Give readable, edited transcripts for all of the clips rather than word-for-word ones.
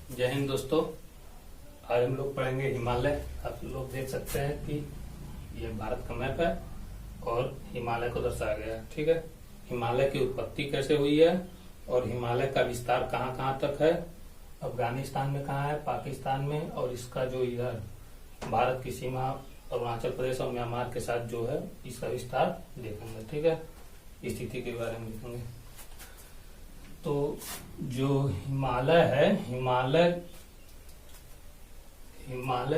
जय हिंद दोस्तों। आज हम लोग पढ़ेंगे हिमालय। आप लोग देख सकते हैं कि ये भारत का मैप है और हिमालय को दर्शाया गया है। ठीक है, हिमालय की उत्पत्ति कैसे हुई है और हिमालय का विस्तार कहाँ कहाँ तक है, अफगानिस्तान में कहाँ है, पाकिस्तान में, और इसका जो इधर भारत की सीमा अरुणाचल प्रदेश और म्यांमार के साथ जो है इसका विस्तार देखेंगे। ठीक है, स्थिति के बारे में देखेंगे। तो जो हिमालय है, हिमालय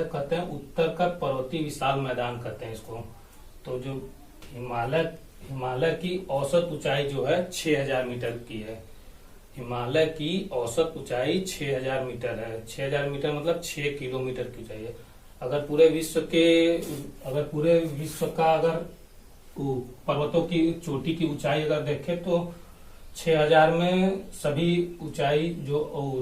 कहते हैं उत्तर का पर्वतीय विशाल मैदान कहते हैं इसको। तो जो हिमालय की औसत ऊंचाई जो है 6000 मीटर की है। हिमालय की औसत ऊंचाई 6000 मीटर है। 6000 मीटर मतलब 6 किलोमीटर की ऊंचाई है। अगर पूरे विश्व का पर्वतों की चोटी की ऊंचाई अगर देखें तो 6000 में सभी ऊंचाई जो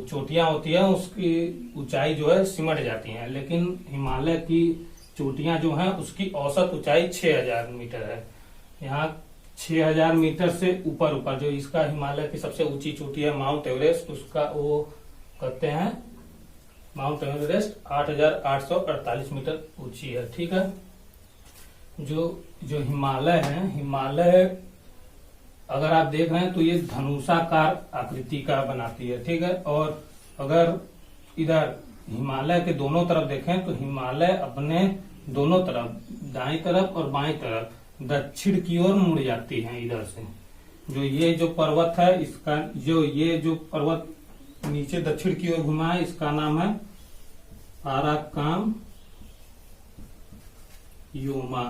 चोटियां होती है उसकी ऊंचाई जो है सिमट जाती है, लेकिन हिमालय की चोटियां जो हैं उसकी औसत ऊंचाई 6000 मीटर है। यहाँ 6000 मीटर से ऊपर जो इसका हिमालय की सबसे ऊंची चोटी है माउंट एवरेस्ट, उसका वो कहते हैं माउंट एवरेस्ट 8848 मीटर ऊंची है। ठीक है, जो हिमालय है, हिमालय अगर आप देख रहे हैं तो ये धनुषाकार आकृति का बनाती है। ठीक है, और अगर इधर हिमालय के दोनों तरफ देखें तो हिमालय अपने दोनों तरफ, दाईं तरफ और बाईं तरफ, दक्षिण की ओर मुड़ जाती है। इधर से जो ये जो पर्वत है, इसका ये जो पर्वत नीचे दक्षिण की ओर घुमा है, इसका नाम है आराकान योमा,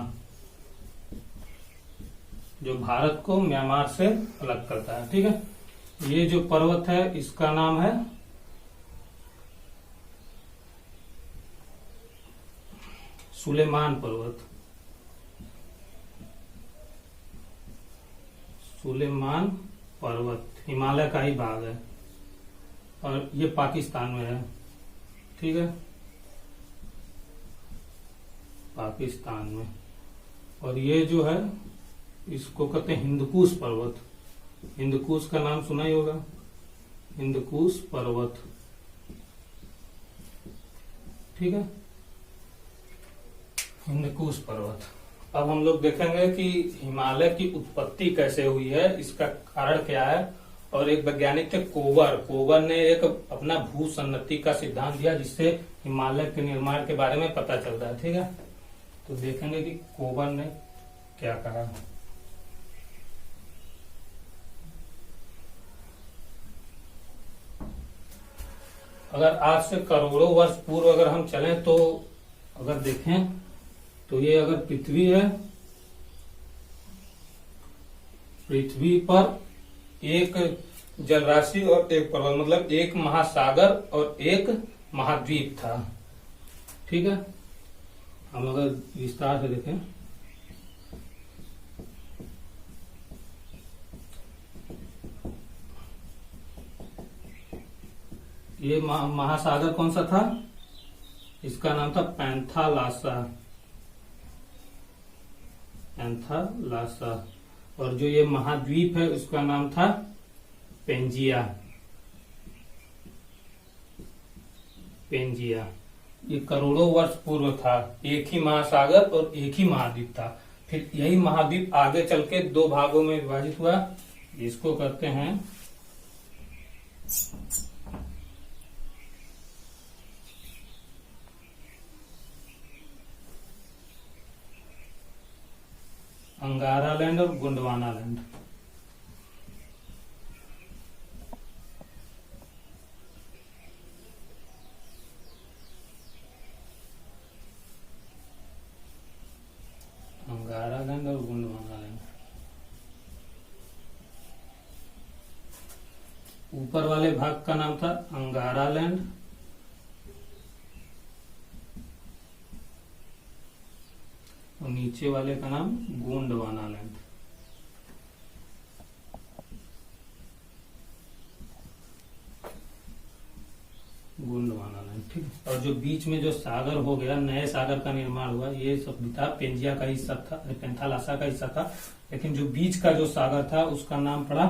जो भारत को म्यांमार से अलग करता है। ठीक है, ये जो पर्वत है इसका नाम है सुलेमान पर्वत। सुलेमान पर्वत हिमालय का ही भाग है और ये पाकिस्तान में है। ठीक है, पाकिस्तान में। और ये जो है इसको कहते हैं हिंदकुश पर्वत। हिंदकुश का नाम सुना ही होगा, हिंदकुश पर्वत। ठीक है, हिंदकुश पर्वत। अब हम लोग देखेंगे कि हिमालय की उत्पत्ति कैसे हुई है, इसका कारण क्या है। और एक वैज्ञानिक थे कोवर ने एक अपना भू सन्नति का सिद्धांत दिया, जिससे हिमालय के निर्माण के बारे में पता चलता है। ठीक है, तो देखेंगे कि कोवर ने क्या कहा। अगर आज से करोड़ों वर्ष पूर्व अगर हम चलें तो अगर देखें तो ये अगर पृथ्वी है, पृथ्वी पर एक जलराशि और एक पर्वत, मतलब एक महासागर और एक महाद्वीप था। ठीक है, हम अगर विस्तार से देखें ये महासागर कौन सा था, इसका नाम था पैंथालासा। और जो ये महाद्वीप है उसका नाम था पेंजिया। ये करोड़ों वर्ष पूर्व था, एक ही महासागर और एक ही महाद्वीप था। फिर यही महाद्वीप आगे चल के 2 भागों में विभाजित हुआ, इसको कहते हैं अंगारा लैंड और गोंडवाना लैंड। अंगारा लैंड और गोंडवाना लैंड। ऊपर वाले भाग का नाम था अंगारा लैंड और नीचे वाले का नाम गोंडवाना लैंड। गोंडवाना लैंड। ठीक है, और जो बीच में जो सागर हो गया, नए सागर का निर्माण हुआ, ये सब था पेंजिया का हिस्सा था, पैंथालासा का हिस्सा था। लेकिन जो बीच का जो सागर था उसका नाम पड़ा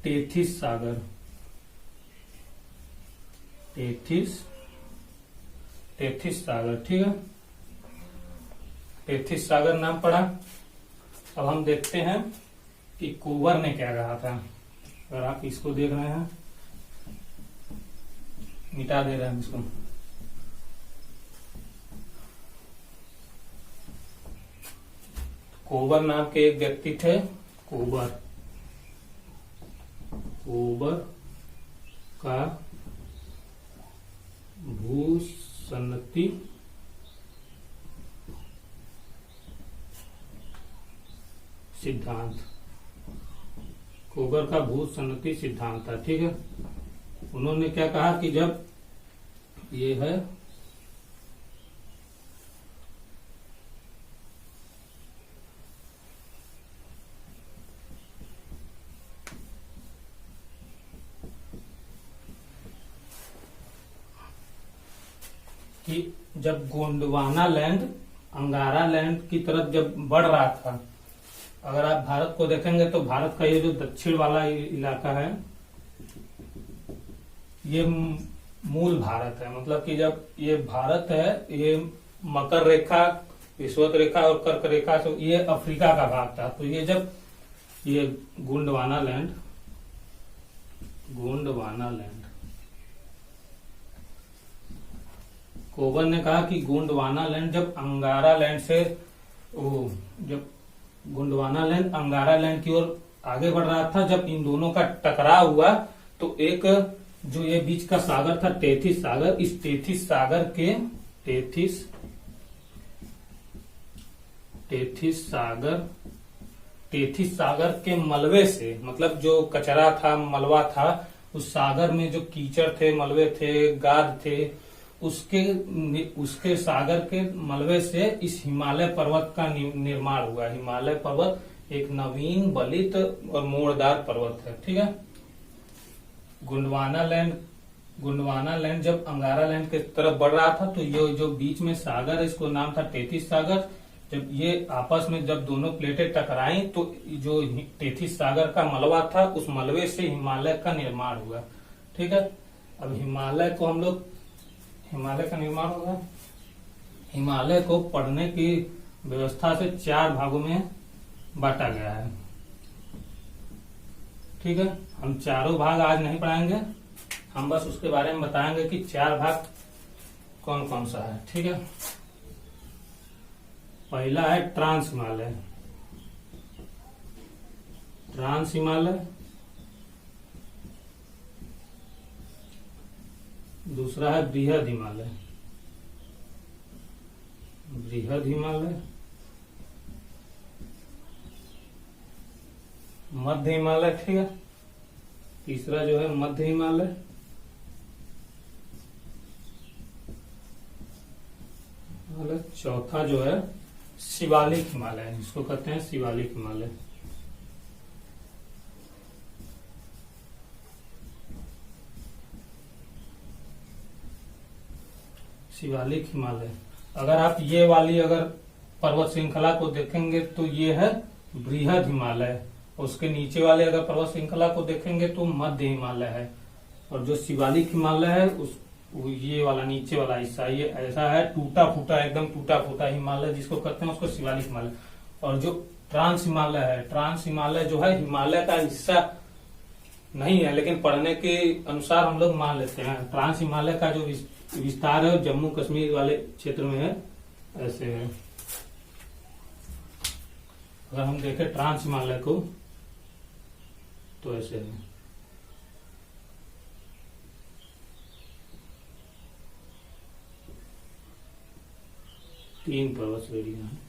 टेथिस सागर, टेथिस सागर, ठीक है। टेथिस सागर नाम पड़ा। अब हम देखते हैं कि कोबर ने क्या कहा था। अगर आप इसको देख रहे हैं, मिटा दे रहे हैं इसको। कोबर नाम के एक व्यक्ति थे, कोबर का भूसन्नति सिद्धांत, कोबर का भूसन्नति सिद्धांत था, ठीक है। उन्होंने क्या कहा कि जब ये है कि जब गोंडवाना लैंड अंगारा लैंड की तरफ जब बढ़ रहा था, अगर आप भारत को देखेंगे तो भारत का ये जो दक्षिण वाला इलाका है ये मूल भारत है। मतलब कि जब ये भारत है, ये मकर रेखा, विषुवत रेखा और कर्क रेखा से ये अफ्रीका का भाग था। तो ये जब ये गोंडवाना लैंड कोबर ने कहा कि गोंडवाना लैंड जब अंगारा लैंड से जब गोंडवाना लैंड अंगारा लैंड की ओर आगे बढ़ रहा था, जब इन दोनों का टकराव हुआ तो एक जो ये बीच का सागर था टेथिस सागर, इस टेथिस सागर के मलबे से, मतलब जो कचरा था, मलबा था, उस सागर में जो कीचड़ थे, मलबे थे, गाद थे, उसके सागर के मलबे से इस हिमालय पर्वत का निर्माण हुआ। हिमालय पर्वत एक नवीन, बलित और मोड़दार पर्वत है, ठीक है। गोंडवाना लैंड जब अंगारा लैंड की तरफ बढ़ रहा था तो ये जो बीच में सागर है इसको नाम था टेथिस सागर। जब ये आपस में जब दोनों प्लेटें टकराई तो जो टेथिस सागर का मलबा था उस मलबे से हिमालय का निर्माण हुआ, ठीक है। अब हिमालय का निर्माण होगा। हिमालय को पढ़ने की व्यवस्था से 4 भागों में बांटा गया है, ठीक है। हम चारों भाग आज नहीं पढ़ाएंगे, हम बस उसके बारे में बताएंगे कि 4 भाग कौन कौन सा है, ठीक है। पहला है ट्रांस हिमालय, दूसरा है बृहद हिमालय, मध्य हिमालय, ठीक है। तीसरा जो है मध्य हिमालय, चौथा जो है शिवालिक हिमालय, जिसको कहते हैं शिवालिक हिमालय। शिवालिक हिमालय, अगर आप ये वाली अगर पर्वत श्रृंखला को देखेंगे तो ये है बृहद हिमालय, उसके नीचे वाले अगर पर्वत श्रृंखला को देखेंगे तो मध्य हिमालय है, और जो शिवालिक हिमालय है उस ये वाला नीचे वाला हिस्सा ये ऐसा है टूटा फूटा, एकदम टूटा फूटा हिमालय जिसको कहते हैं उसको शिवालिक हिमालय। और जो ट्रांस हिमालय जो है हिमालय का हिस्सा नहीं है, लेकिन पढ़ने के अनुसार हम लोग मान लेते हैं ट्रांस हिमालय का जो विस्तार है जम्मू कश्मीर वाले क्षेत्र में है, ऐसे है। अगर हम देखें ट्रांस हिमालय को तो ऐसे है, तीन पर्वत श्रेणियां हैं।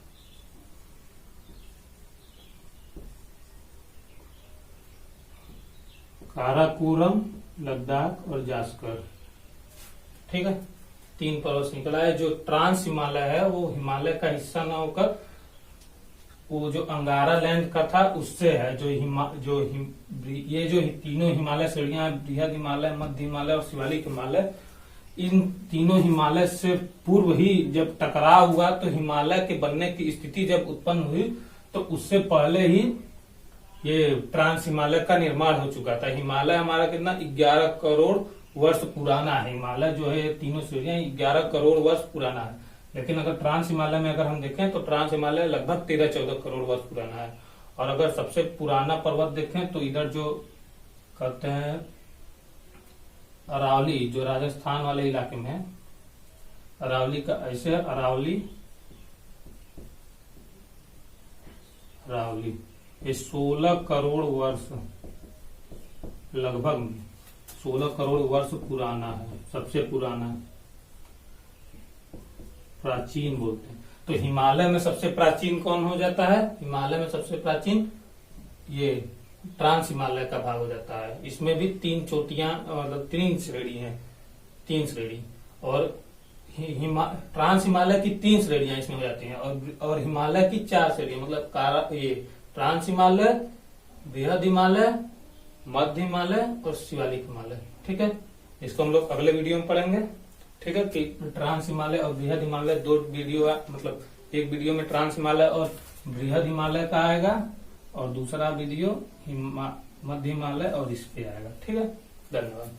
काराकोरम, लद्दाख और जास्कर, ठीक है। 3 पर्वत श्रृंखला है। जो ट्रांस हिमालय है वो हिमालय का हिस्सा न होकर वो जो अंगारा लैंड का था उससे है। ये जो तीनों हिमालय श्रेणियां, बृहद हिमालय, मध्य हिमालय और शिवालिक हिमालय, इन तीनों हिमालय से पूर्व ही जब टकराव हुआ तो हिमालय के बनने की स्थिति जब उत्पन्न हुई तो उससे पहले ही ये ट्रांस हिमालय का निर्माण हो चुका था। हिमालय हमारा कितना 11 करोड़ वर्ष पुराना है। हिमालय जो है तीनों श्रेणियां 11 करोड़ वर्ष पुराना है। लेकिन अगर ट्रांस हिमालय में अगर हम देखें तो ट्रांस हिमालय लगभग 13-14 करोड़ वर्ष पुराना है। और अगर सबसे पुराना पर्वत देखें तो इधर जो कहते हैं अरावली, जो राजस्थान वाले इलाके में है, अरावली का ऐसे अरावली ये 16 करोड़ वर्ष, लगभग 16 करोड़ वर्ष पुराना है, सबसे पुराना प्राचीन बोलते हैं। तो हिमालय में सबसे प्राचीन कौन हो जाता है? हिमालय में सबसे प्राचीन ये ट्रांस हिमालय का भाग हो जाता है। इसमें भी 3 चोटियां, मतलब 3 श्रेणी है, 3 श्रेणी। और ट्रांस हिमालय की 3 श्रेणियां इसमें हो जाती हैं और हिमालय की 4 श्रेणियां, मतलब ये ट्रांस हिमालय, बृहद हिमालय, मध्य हिमालय और शिवालिक हिमालय। ठीक है, इसको हम लोग अगले वीडियो में पढ़ेंगे। ठीक है, कि ट्रांस हिमालय और बृहद हिमालय 2 वीडियो, मतलब एक वीडियो में ट्रांस हिमालय और बृहद हिमालय का आएगा और दूसरा वीडियो मध्य हिमालय और इस पे आएगा। ठीक है, धन्यवाद।